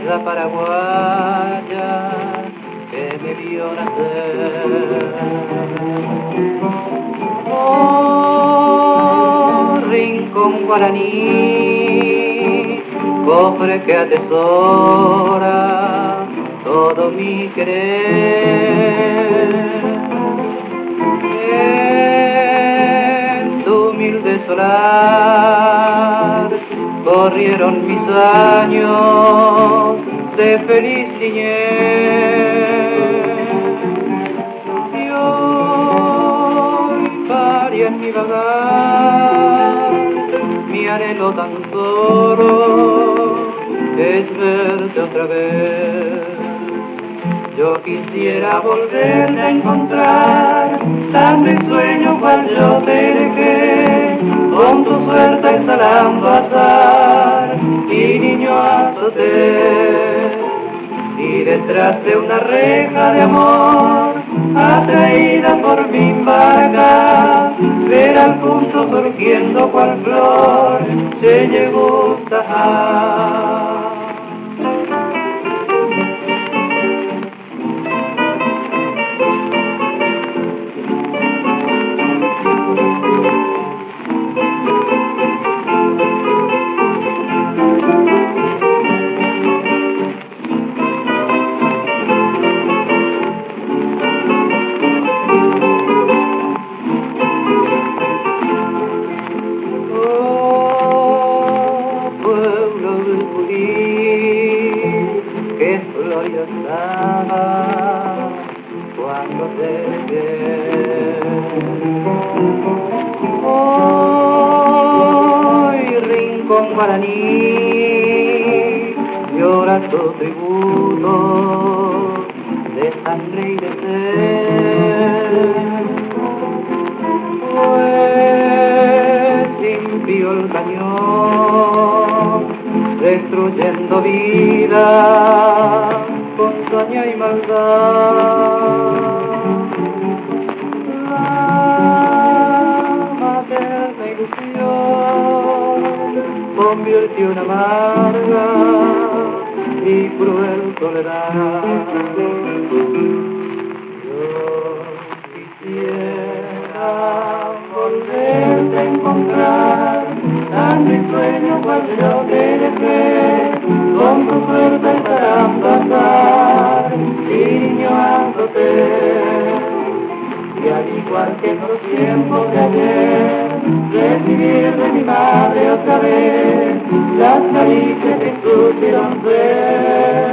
tierra paraguaya que me vio nacer. Oh, rincón guaraní, cofre que atesora todo mi querer. En tu humilde solar corrieron mis años de feliz niñez. Y hoy paria en mi vagar, mi anhelo tan solo es verte otra vez. Yo quisiera volverte a encontrar, tan risueño cual yo te dejé, con tu suerte exhalando azar y niño azoté. Y detrás de una reja de amor, atraída por mi barca, ver al punto surgiendo cual flor, se llegó a que floreció estaba cuando te dejé. Hoy rincón guaraní llora tu tributo de sangre y de sed. Pues impío el cañón destruyendo vida con saña y maldad. La materna ilusión convirtió en amarga y cruel soledad. Yo quisiera volverte a encontrar, tan risueño cual yo te dejé, con tu suerte esperando azar y niño azoté. Y al igual que en los tiempos de ayer, recibir de mi madre otra vez las caricias que supieron ser.